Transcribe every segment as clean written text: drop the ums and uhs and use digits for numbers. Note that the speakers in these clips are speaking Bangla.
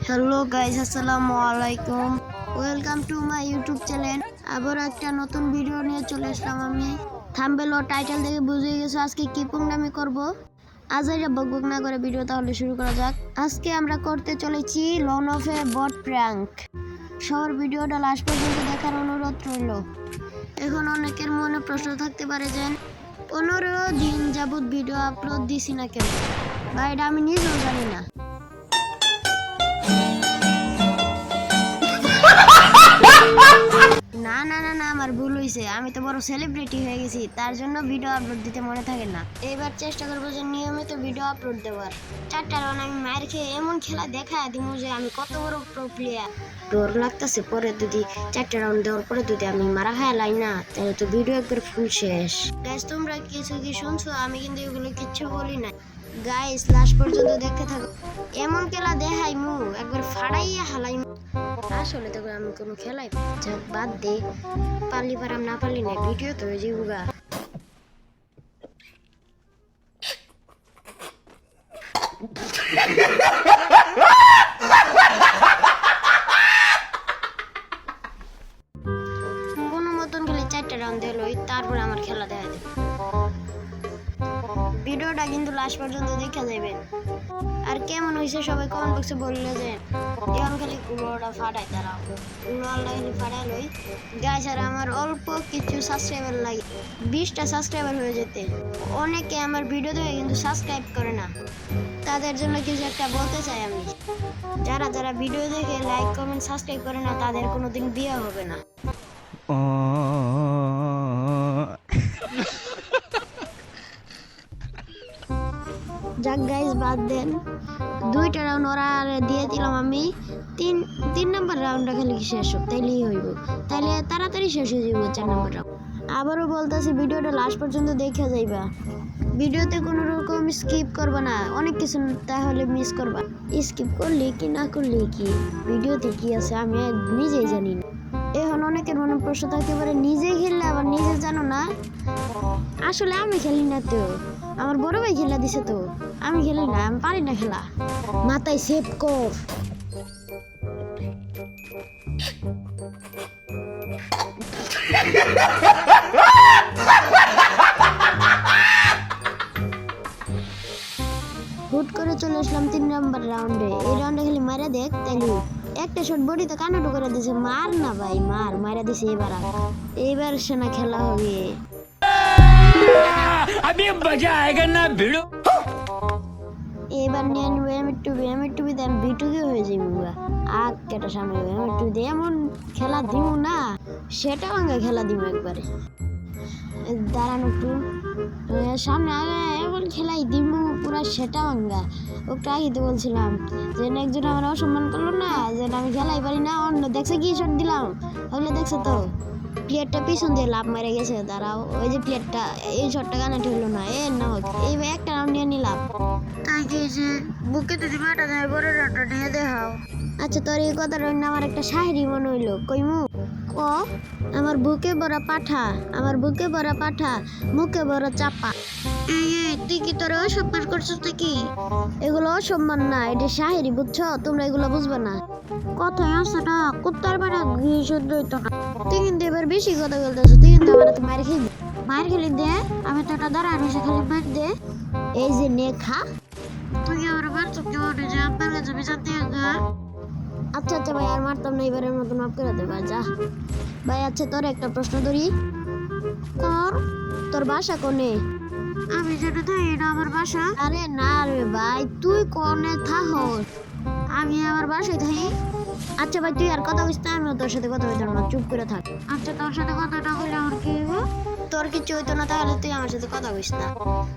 হ্যালো গাইস, আসসালামু আলাইকুম। Welcome to my YouTube channel. আবার একটা নতুন ভিডিও নিয়ে চলে আসলাম আমি। থাম্বনেল ও টাইটেল দেখে বুঝে গেছো আজকে কি প্রোগ্রামে করব। আজ এটা বকবক না করে ভিডিও তাহলে শুরু করা যাক। আজকে আমরা করতে চলেছি lawn of a bot prank. সবার ভিডিওটা লাস্ট পর্যন্ত দেখার অনুরোধ রইল। এখন অনেকের মনে প্রশ্ন থাকতে পারে যে 15 দিন যাবত ভিডিও আপলোড দিছি না কেন। ভাই এটা আমি নিজেও জানি না। না না না না আমার ভুল হয়েছে। আমি তো বড় সেলিব্রিটি হয়ে গেছি, তার জন্য ভিডিও আপলোড দিতে মনে থাকে না। এবার চেষ্টা করবো যে নিয়মিত ভিডিও আপলোড দেওয়ার। 4টা রাউন্ড আমি মায়ের খেয়ে এমন খেলা দেখা দিব যে আমি কত বড় প্রো প্লেয়ার। ডর লাগতেছে পরে যদি 4টা রাউন্ড দেওয়ার পরে যদি আমি মারা খাইলাই না, তাহলে তো ভিডিও একবার ফুল শেষ। গাইস তোমরা কিছু কি শুনছো? আমি কিন্তু এগুলো কিচ্ছু বলি না। গাইস লাস্ট পর্যন্ত দেখতে থাকো। এমন খেলা দেখাই মু একবার ফাড়াইয়া হালাই। আসলে তো আমি কোনো খেলাই বাদ দে, পারলি পারাম না পারলি না, ভিডিও তো হয়ে যাবো গা। কোনো মতন খালি 4টা রাউন্ড দিল, তারপরে আমার খেলা দেখা দেবে। ভিডিওটা কিন্তু লাস্ট পর্যন্ত দেখা যাবে। আর কেমন হয়েছে সবাই কমেন্ট বক্সে বললে যে এখন খালি কুলোটা ফাটাই তারাও কুলো আল্লাহ খালি ফাটাই লই। গাইস আর আমার অল্প কিছু সাবস্ক্রাইবার লাগে, 20টা সাবস্ক্রাইবার হয়ে যেতে। অনেকে আমার ভিডিও দেখে কিন্তু সাবস্ক্রাইব করে না, তাদের জন্য কিছু একটা বলতে চাই আমি। যারা যারা ভিডিও দেখে লাইক কমেন্ট সাবস্ক্রাইব করে না, তাদের কোনোদিন বিয়ে হবে না। যাক গাইস বাদ দেন, 2টা রাউন্ড ওরা দিয়ে দিলাম আমি। তিন নাম্বার রাউন্ডটা খালি শেষ হোক, তাইলেই হইব, তাইলে তাড়াতাড়ি শেষ হয়ে যাবে 4 নাম্বার রাউন্ড। আবারও বলতেছি ভিডিওটা লাস্ট পর্যন্ত দেখে যাইবা। ভিডিওতে কোনো রকম স্কিপ করবা না, অনেক কিছু তাহলে মিস করবা। স্কিপ করলে কি না করলে কি, ভিডিওতে কি আছে আমি নিজেই জানি না। এখন অনেকের মনে প্রশ্ন থাকতে পারে নিজে খেললে আবার নিজে জানো না। আসলে আমি খেলি না তো, আমার বড় ভাই খেলা দিছে তো, আমি খেলি না, আমি পারি না খেলা। মাথায় সেভ কর। হুট করে চলে আসলাম 3 নাম্বার রাউন্ডে। এই রাউন্ডে খালি মারা দেখ, তাইলে একটা শট বডিতে কানাটো করে দিছে। মার না ভাই, মারা দিছে। এবার সেনা খেলা হবে। अभी मजा आएगा ना भिड़ो। এবার নিয়ে নিব এম টুবি দেন বিটুকে হয়ে যাবো। আগ কেটে সামনে এম টুবি এমন খেলা দিব না, সেটা ভাঙা খেলা দিব একবারে। দাঁড়ানো একটু সামনে আগে এমন খেলাই দিব পুরা সেটা ভাঙ্গা। ওকে আগে তো বলছিলাম যে একজন আমার অসম্মান করলো না, যে আমি খেলাই পারি না। অন্য দেখছে কি শট দিলাম, ওগুলো দেখছে তো। প্লেয়ারটা পিছন দিয়ে লাভ মেরে গেছে, দাঁড়াও ওই যে প্লেয়ারটা এই শটটা কানেক্ট হইলো না। না হোক এই একটা রাউন্ড নিয়ে নিলাম। তাই কি যে বুকে যদি মাটা দেয় বড় রাউন্ডটা নিয়ে দেখাও। আচ্ছা তোর এই কথাটা আমার একটা শায়রি মনে হইলো, কইমু ক। আমার বুকে বড় পাঠা, আমার বুকে বড় পাঠা, মুখে বড় চাপা। তুই কি তোর অসম্মান করছিস নাকি? এগুলো অসম্মান না, এটা শায়রি, বুঝছো? তোমরা এগুলো বুঝবে না। কথায় আছে না, কুত্তার বেড়া ঘুরে শুদ্ধ হইতো না। তুই কিন্তু এবার বেশি কথা বলতেছ, তুই কিন্তু আমার তো মার খেলি দে। আমি তো একটা দাঁড়া রয়েছে, খালি মার দে। এই যে নে খা। তুই আমার মারছো কেউ যে আপনার কাছে জানতে গা। আচ্ছা আচ্ছা ভাই আর মারতাম না, এবারের মতো মাফ করে দে ভাই, যা ভাই। আচ্ছা তোর একটা প্রশ্ন ধরি, তোর বাসা কোনে? আমি যেটা থাকি না আমার বাসা। আরে না রে ভাই, তুই কোনে থাকস? আমি আমার বাসায় থাকি। আচ্ছা ভাই তুই আর কথা বলিস না, আমিও তোর সাথে কথা বলতে না, চুপ করে থাক। আচ্ছা তোর সাথে কথা না বললে আমার কি হইব? তোর কিছু হইতো না, তাহলে তুই আমার সাথে কথা বলিস না।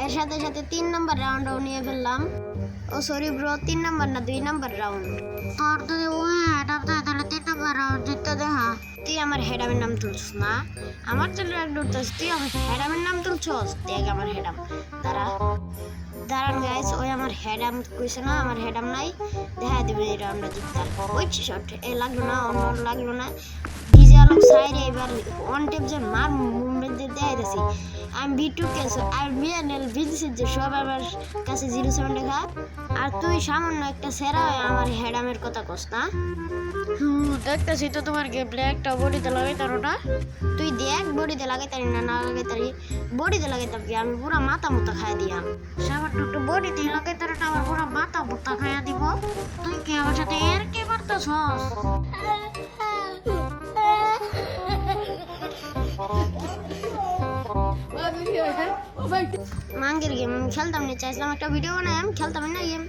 এর সাথে সাথে 3 নাম্বার রাউন্ডও নিয়ে ফেললাম। ও সরি ব্রো, 3 নাম্বার না 2 নাম্বার রাউন্ড। তোর যদি ওই হেডাম থাকে তাহলে 3 নাম্বার রাউন্ড জিততে দেখা। তুই আমার হেডামের নাম তুলছিস না, আমার চ্যানেল এক ডুটছিস, তুই আমার হেডামের নাম তুলছস। দেখ আমার হেডাম, দাঁড়ান গাইস, ওই আমার হেডাম কইছে না, আমার হেডাম নাই, দেখা দিবে এই রাউন্ডটা জিততাম। ওই শট এ লাগলো না, অন্য লাগলো না। ডিজে আলোক সাইরে এবার অন টেপ যে মার মুভমেন্ট দিয়ে দেখাইতেছি। আমি B2 কেস আর বিএনএল ভিনসির যে সব আমার কাছে 07 লেখা। আর তুই সামান্য একটা সেরা হয়ে আমার হেডামের কথা কস না। দেখতেছি তো তোমার গেমপ্লে একটা বডিতে লাগাইতারো না। তুই দেখ বডিতে লাগাইতারি না না লাগাইতারি। বডিতে লাগাইতাম কি আমি পুরা মাথা মুতা খাই দিয়াম। সামান্য একটু বডিতে লাগাইতারো না আমার পুরা মাথা মুতা খাইয়া দিব। তুই কি আমার সাথে এর কি করতেছস? মাঙ্গের গেম আমি খেলতাম না, চাইছিলাম একটা ভিডিও বানাই, আমি খেলতাম না গেম।